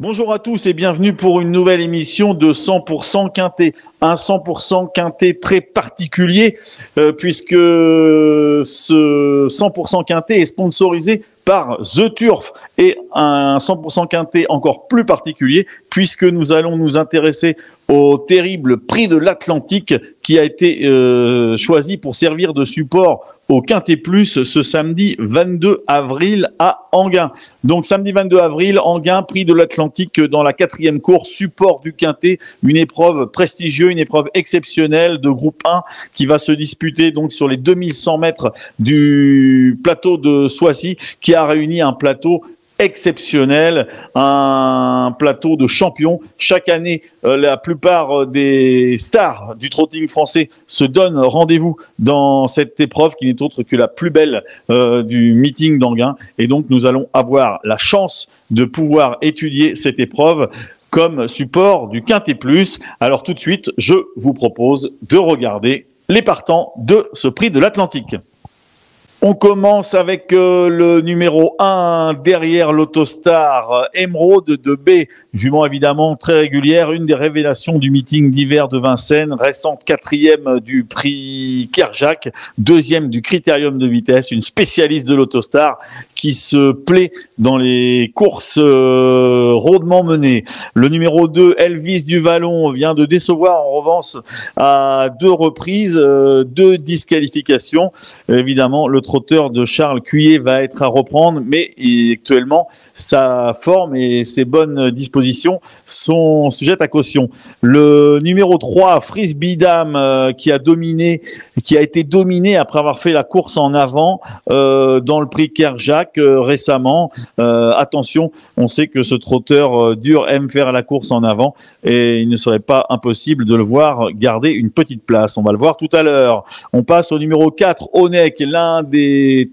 Bonjour à tous et bienvenue pour une nouvelle émission de 100% Quintet. Un 100% Quintet très particulier puisque ce 100% Quintet est sponsorisé par The Turf et un 100% Quintet encore plus particulier puisque nous allons nous intéresser au terrible prix de l'Atlantique qui a été choisi pour servir de support au Quintet Plus ce samedi 22 avril à Enghien. Donc samedi 22 avril, Enghien, prix de l'Atlantique dans la 4e course, support du Quintet, une épreuve prestigieuse, une épreuve exceptionnelle de groupe 1 qui va se disputer donc sur les 2100 mètres du plateau de Soissy qui a réuni un plateau exceptionnel, un plateau de champions. Chaque année, la plupart des stars du trotting français se donnent rendez-vous dans cette épreuve qui n'est autre que la plus belle du meeting d'Enghien. Et donc, nous allons avoir la chance de pouvoir étudier cette épreuve comme support du Quintet Plus. Alors tout de suite, je vous propose de regarder les partants de ce prix de l'Atlantique. On commence avec le numéro 1 derrière l'Autostar Emeraude de B, jument évidemment très régulière, une des révélations du meeting d'hiver de Vincennes, récente 4e du prix Kerjak, 2e du critérium de vitesse, une spécialiste de l'Autostar qui se plaît dans les courses rondement menées. Le numéro 2, Elvis du Vallon, vient de décevoir en revanche à 2 reprises, 2 disqualifications. Évidemment, le trotteur de Charles Cuillet va être à reprendre, mais actuellement, sa forme et ses bonnes dispositions sont sujettes à caution. Le numéro 3, Frisbee Dame, qui a été dominé après avoir fait la course en avant dans le prix Kerjak récemment. Attention, on sait que ce trotteur dur aime faire la course en avant et il ne serait pas impossible de le voir garder une petite place. On va le voir tout à l'heure. On passe au numéro 4, Onek, l'un des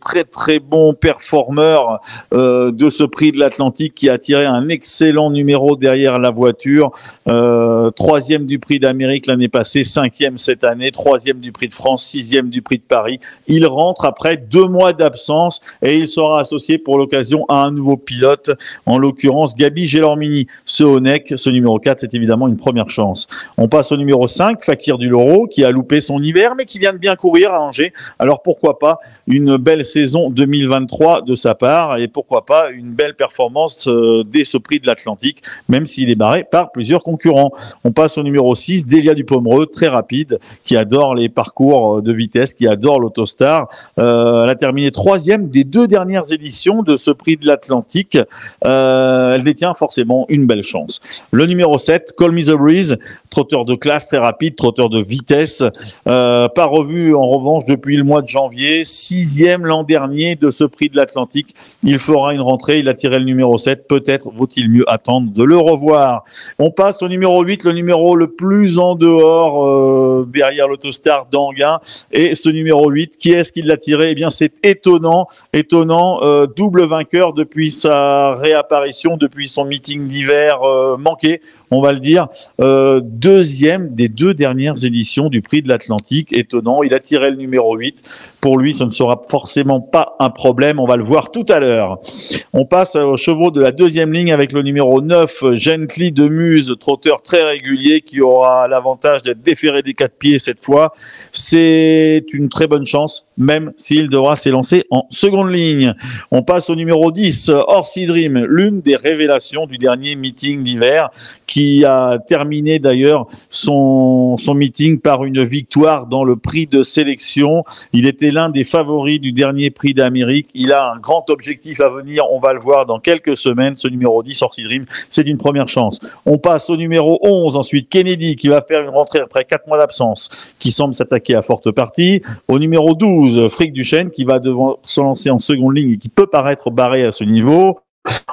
très très bons performeurs de ce prix de l'Atlantique qui a tiré un excellent numéro derrière la voiture. 3e du prix d'Amérique l'année passée, 5e cette année, 3e du prix de France, 6e du prix de Paris. Il rentre après 2 mois d'absence et il sera associé pour l'occasion à un nouveau pilote, en l'occurrence Gabi Gelormini. Ce Onek, ce numéro 4, c'est évidemment une première chance. On passe au numéro 5, Fakir du Loro, qui a loupé son hiver mais qui vient de bien courir à Angers. Alors pourquoi pas une belle saison 2023 de sa part et pourquoi pas une belle performance dès ce prix de l'Atlantique, même s'il est barré par plusieurs concurrents. On passe au numéro 6, Delia du Pomereux, très rapide, qui adore les parcours de vitesse, qui adore l'Autostar. Elle a terminé 3e des 2 dernières éditions de ce prix de l'Atlantique. Elle détient forcément une belle chance. Le numéro 7, Call Me The Breeze, trotteur de classe, très rapide, trotteur de vitesse, pas revu en revanche depuis le mois de janvier, 6e l'an dernier de ce prix de l'Atlantique. Il fera une rentrée, il a tiré le numéro 7, peut-être vaut-il mieux attendre de le revoir. On passe au numéro 8, le numéro le plus en dehors derrière l'Autostar d'Enghien. Et ce numéro 8, qui est-ce qui l'a tiré? Eh bien c'est étonnant, double vainqueur depuis sa réapparition, depuis son meeting d'hiver manqué, on va le dire. 2e des 2 dernières éditions du prix de l'Atlantique, étonnant, il a tiré le numéro 8. Pour lui, ce ne sera forcément pas un problème, on va le voir tout à l'heure. On passe aux chevaux de la 2e ligne avec le numéro 9, Gently de Muse, trotteur très régulier qui aura l'avantage d'être déféré des 4 pieds cette fois. C'est une très bonne chance, même s'il devra s'élancer en seconde ligne. On passe au numéro 10, Horsey Dream, l'une des révélations du dernier meeting d'hiver, qui a terminé d'ailleurs son meeting par une victoire dans le prix de sélection. Il était l'un des favoris du dernier prix d'Amérique. Il a un grand objectif à venir, on va le voir dans quelques semaines. Ce numéro 10, Horsey Dream, c'est une première chance. On passe au numéro 11 ensuite, Kennedy, qui va faire une rentrée après 4 mois d'absence, qui semble s'attaquer à forte partie. Au numéro 12, Frick Duchesne, qui va devoir se lancer en seconde ligne et qui peut paraître barré à ce niveau.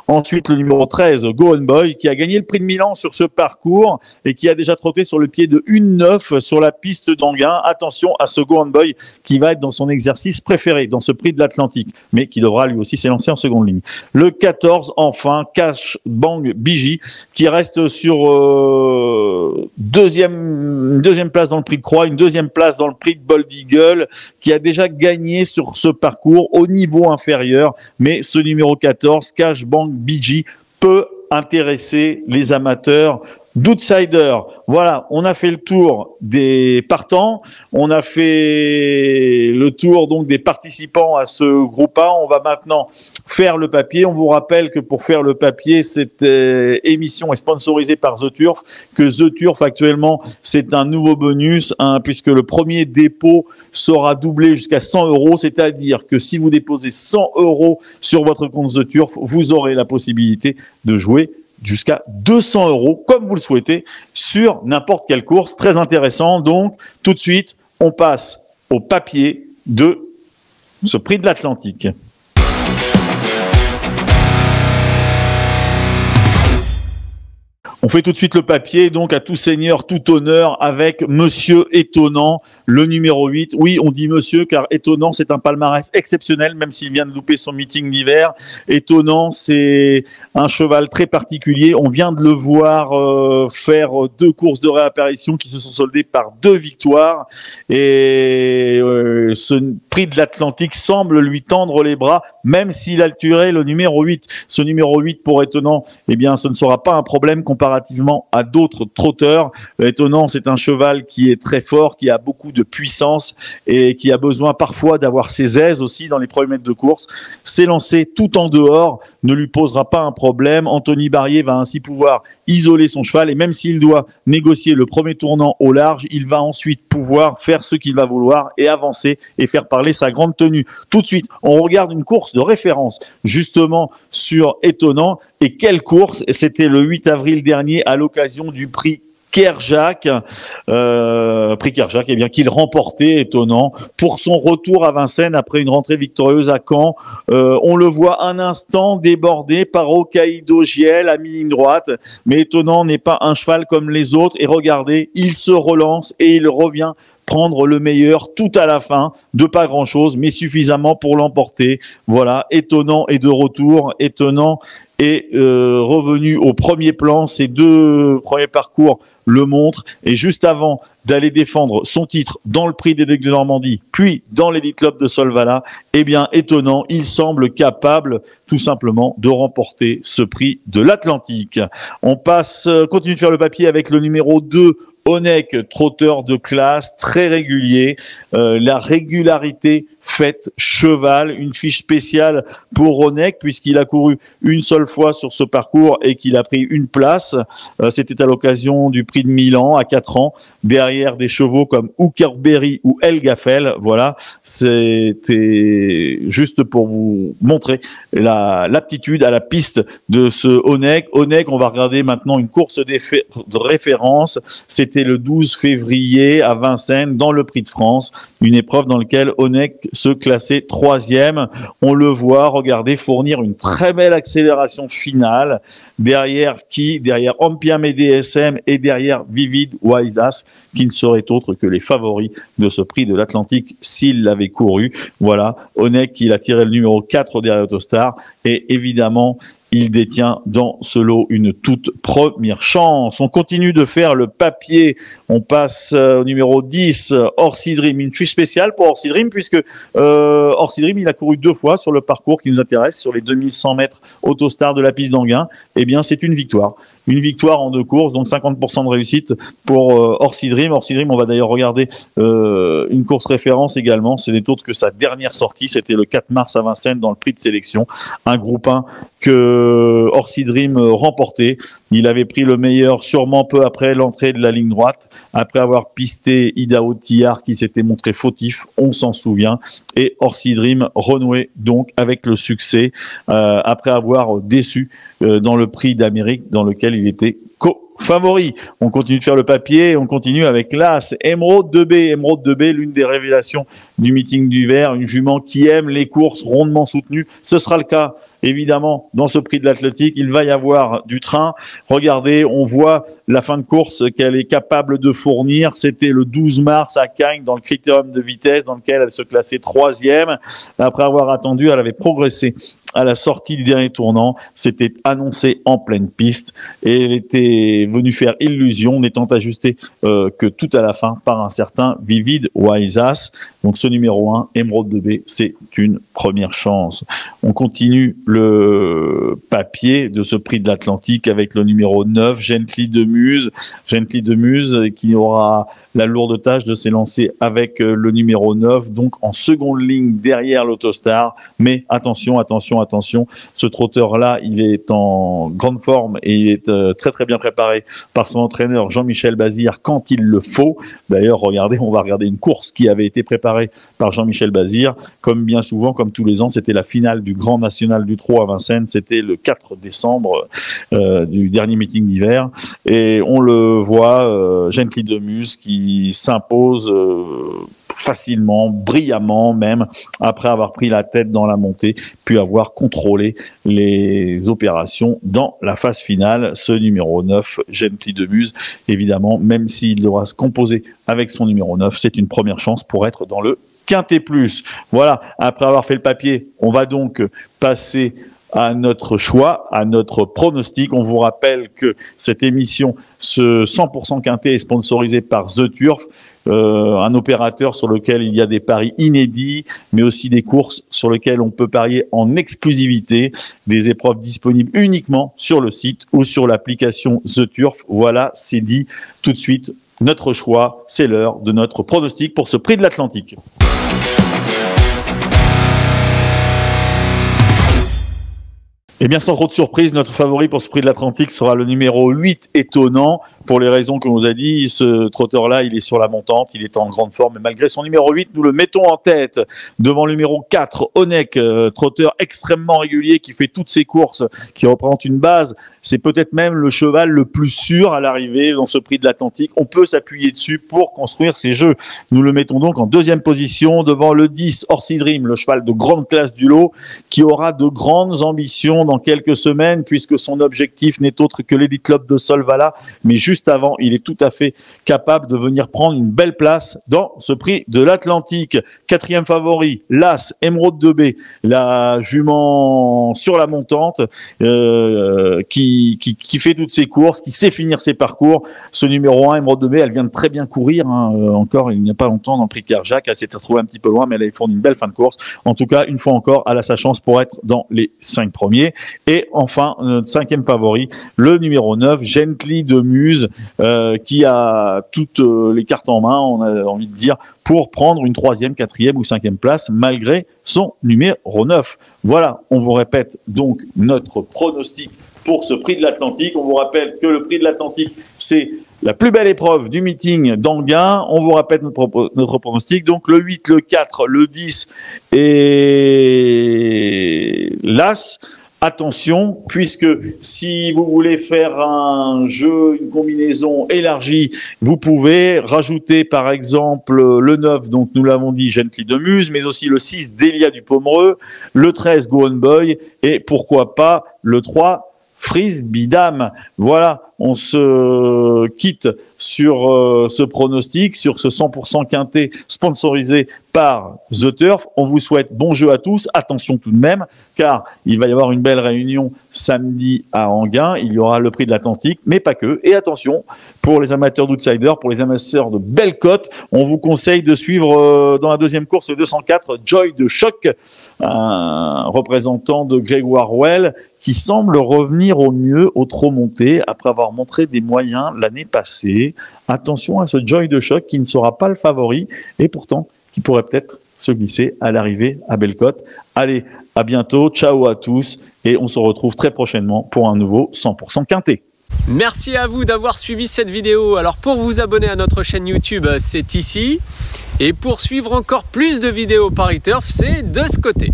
Ensuite, le numéro 13, Go On Boy, qui a gagné le prix de Milan sur ce parcours et qui a déjà trotté sur le pied de 1,9 sur la piste d'Enghien. Attention à ce Go On Boy qui va être dans son exercice préféré dans ce prix de l'Atlantique, mais qui devra lui aussi s'élancer en seconde ligne. Le 14, enfin, Cash Bang Biji, qui reste sur deuxième place dans le prix de Croix, une deuxième place dans le prix de Bold Eagle, qui a déjà gagné sur ce parcours au niveau inférieur, mais ce numéro 14, Cash Bang Biji, peut intéresser les amateurs d'outsiders. Voilà, on a fait le tour des partants, on a fait le tour donc des participants à ce groupe A. On va maintenant faire le papier. On vous rappelle que pour faire le papier, cette émission est sponsorisée par The Turf, que The Turf actuellement c'est un nouveau bonus, puisque le premier dépôt sera doublé jusqu'à 100 €, c'est-à-dire que si vous déposez 100 € sur votre compte The Turf, vous aurez la possibilité de jouer jusqu'à 200 € comme vous le souhaitez sur n'importe quelle course. Très intéressant. Donc, tout de suite, on passe au papier de ce prix de l'Atlantique. On fait tout de suite le papier, donc à tout seigneur, tout honneur, avec Monsieur Étonnant, le numéro 8. Oui, on dit monsieur, car Étonnant, c'est un palmarès exceptionnel, même s'il vient de louper son meeting d'hiver. Étonnant, c'est un cheval très particulier. On vient de le voir faire 2 courses de réapparition qui se sont soldées par 2 victoires. Et ce prix de l'Atlantique semble lui tendre les bras, même s'il a tué le numéro 8. Ce numéro 8, pour Étonnant, eh bien, ce ne sera pas un problème comparativement à d'autres trotteurs. Étonnant, c'est un cheval qui est très fort, qui a beaucoup de puissance et qui a besoin parfois d'avoir ses aises aussi dans les premiers mètres de course. S'élancer tout en dehors ne lui posera pas un problème. Anthony Barrier va ainsi pouvoir isoler son cheval, et même s'il doit négocier le premier tournant au large, il va ensuite pouvoir faire ce qu'il va vouloir et avancer et faire parler sa grande tenue. Tout de suite, on regarde une course de référence justement sur Étonnant. Et quelle course! C'était le 8 avril dernier à l'occasion du prix Kerjak, eh bien, qu'il remportait, Étonnant, pour son retour à Vincennes après une rentrée victorieuse à Caen. On le voit un instant débordé par Hokkaido Giel à mi-ligne droite, mais Étonnant n'est pas un cheval comme les autres. Et regardez, il se relance et il revient prendre le meilleur tout à la fin, de pas grand chose, mais suffisamment pour l'emporter. Voilà, Étonnant est de retour. Étonnant est revenu au premier plan. Ces 2 premiers parcours le montrent. Et juste avant d'aller défendre son titre dans le prix des Ducs de Normandie, puis dans l'Elite Club de Solvala, eh bien, Étonnant, il semble capable tout simplement de remporter ce prix de l'Atlantique. On continue de faire le papier avec le numéro 2, Onek, trotteur de classe, très régulier. La régularité faite cheval, une fiche spéciale pour Onek puisqu'il a couru une seule fois sur ce parcours et qu'il a pris une place. C'était à l'occasion du prix de Milan à 4 ans, derrière des chevaux comme Hookerberry ou El Gaffel. Voilà, c'était juste pour vous montrer l'aptitude à la piste de ce Onek. Onek, on va regarder maintenant une course de référence. C'était le 12 février à Vincennes dans le prix de France, une épreuve dans laquelle Onek se classait 3e. On le voit, regardez, fournir une très belle accélération finale. Derrière qui? Derrière Ampiam et DSM et derrière Vivid Wiseas, qui ne seraient autres que les favoris de ce prix de l'Atlantique s'il l'avait couru. Voilà, Onek, il a tiré le numéro 4 derrière Autostar et évidemment, il détient dans ce lot une toute première chance. On continue de faire le papier. On passe au numéro 10, Orsi Dream. Une fiche spéciale pour Orsi Dream puisque Orsi Dream, il a couru 2 fois sur le parcours qui nous intéresse, sur les 2100 mètres Autostar de la piste d'Anguin. Eh bien, c'est une victoire. Une victoire en 2 courses, donc 50% de réussite pour Orsi Dream. Orsi Dream, on va d'ailleurs regarder une course référence également. Ce n'est autre que sa dernière sortie. C'était le 4 mars à Vincennes dans le prix de sélection. Un groupe 1 que Orsi Dream remportait. Il avait pris le meilleur sûrement peu après l'entrée de la ligne droite, après avoir pisté Idaho Tillard qui s'était montré fautif, on s'en souvient. Et Orsi Dream renouait donc avec le succès après avoir déçu dans le prix d'Amérique dans lequel il était favori. On continue de faire le papier, on continue avec l'As Emeraude 2B. Emeraude 2B, l'une des révélations du meeting d'hiver, une jument qui aime les courses rondement soutenues. Ce sera le cas, évidemment, dans ce prix de l'Atlantique. Il va y avoir du train. Regardez, on voit la fin de course qu'elle est capable de fournir. C'était le 12 mars à Cagnes, dans le critérium de vitesse, dans lequel elle se classait 3e. Après avoir attendu, elle avait progressé à la sortie du dernier tournant, c'était annoncé en pleine piste et elle était venue faire illusion, n'étant ajustée que tout à la fin par un certain Vivid Waisas. Donc ce numéro 1, Émeraude de B, c'est une première chance. On continue le papier de ce prix de l'Atlantique avec le numéro 9, Gently de Muse. Gently de Muse qui aura la lourde tâche de s'élancer avec le numéro 9, donc en seconde ligne derrière l'Autostar. Mais attention, attention, attention, ce trotteur-là, il est en grande forme et il est très très bien préparé par son entraîneur Jean-Michel Bazir quand il le faut. D'ailleurs, regardez, on va regarder une course qui avait été préparée par Jean-Michel Bazir. Comme bien souvent, comme tous les ans, c'était la finale du Grand National du Trot à Vincennes. C'était le 4 décembre du dernier meeting d'hiver. Et on le voit, Gently de Muse qui s'impose facilement, brillamment même, après avoir pris la tête dans la montée, puis avoir contrôlé les opérations dans la phase finale. Ce numéro 9, Gently de Muse, évidemment, même s'il devra se composer avec son numéro 9, c'est une première chance pour être dans le Quintet Plus. Voilà, après avoir fait le papier, on va donc passer à notre choix, à notre pronostic. On vous rappelle que cette émission, ce 100% Quintet, est sponsorisé par The Turf, un opérateur sur lequel il y a des paris inédits, mais aussi des courses sur lesquelles on peut parier en exclusivité, des épreuves disponibles uniquement sur le site ou sur l'application The Turf. Voilà, c'est dit tout de suite. Notre choix, c'est l'heure de notre pronostic pour ce prix de l'Atlantique. Eh bien, sans trop de surprise, notre favori pour ce prix de l'Atlantique sera le numéro 8, Étonnant. Pour les raisons qu'on nous a dit, ce trotteur-là, il est sur la montante, il est en grande forme. Et malgré son numéro 8, nous le mettons en tête devant le numéro 4, Onek, trotteur extrêmement régulier qui fait toutes ses courses, qui représente une base. C'est peut-être même le cheval le plus sûr à l'arrivée dans ce prix de l'Atlantique. On peut s'appuyer dessus pour construire ses jeux. Nous le mettons donc en deuxième position devant le 10, Orsi Dream, le cheval de grande classe du lot, qui aura de grandes ambitions dans quelques semaines, puisque son objectif n'est autre que l'Elite Club de Solvala. Mais juste avant, il est tout à fait capable de venir prendre une belle place dans ce prix de l'Atlantique. Quatrième favori, l'As, Émeraude de B, la jument sur la montante, qui fait toutes ses courses, qui sait finir ses parcours. Ce numéro 1, Émeraude de B, elle vient de très bien courir, encore il n'y a pas longtemps dans le prix Kerjak. Elle s'est retrouvée un petit peu loin, mais elle a fourni une belle fin de course. En tout cas, une fois encore, elle a sa chance pour être dans les 5 premiers. Et enfin, notre cinquième favori, le numéro 9, Gently de Muse, qui a toutes les cartes en main, on a envie de dire, pour prendre une 3e, 4e ou 5e place, malgré son numéro 9. Voilà, on vous répète donc notre pronostic pour ce prix de l'Atlantique. On vous rappelle que le prix de l'Atlantique, c'est la plus belle épreuve du meeting d'Anguin. On vous rappelle notre pronostic. Donc le 8, le 4, le 10 et l'As. Attention, puisque si vous voulez faire un jeu, une combinaison élargie, vous pouvez rajouter par exemple le 9, donc nous l'avons dit, Gently de Muse, mais aussi le 6, Delia du Pomereux, le 13, Go On Boy, et pourquoi pas le 3, Frisbee Dame. Voilà, on se quitte sur ce pronostic, sur ce 100% quintet sponsorisé par The Turf. On vous souhaite bon jeu à tous. Attention tout de même, car il va y avoir une belle réunion samedi à Anguin. Il y aura le prix de l'Atlantique, mais pas que. Et attention, pour les amateurs d'outsiders, pour les amateurs de belles cotes, on vous conseille de suivre dans la deuxième course le 204, Joy de Choc, un représentant de Grégoire Well, qui semble revenir au mieux au trot monté après avoir montré des moyens l'année passée. Attention à ce Joy de Choc qui ne sera pas le favori et pourtant qui pourrait peut-être se glisser à l'arrivée à Bellecote. Allez, à bientôt, ciao à tous et on se retrouve très prochainement pour un nouveau 100% quintet. Merci à vous d'avoir suivi cette vidéo. Alors pour vous abonner à notre chaîne YouTube, c'est ici. Et pour suivre encore plus de vidéos Paris Turf, c'est de ce côté.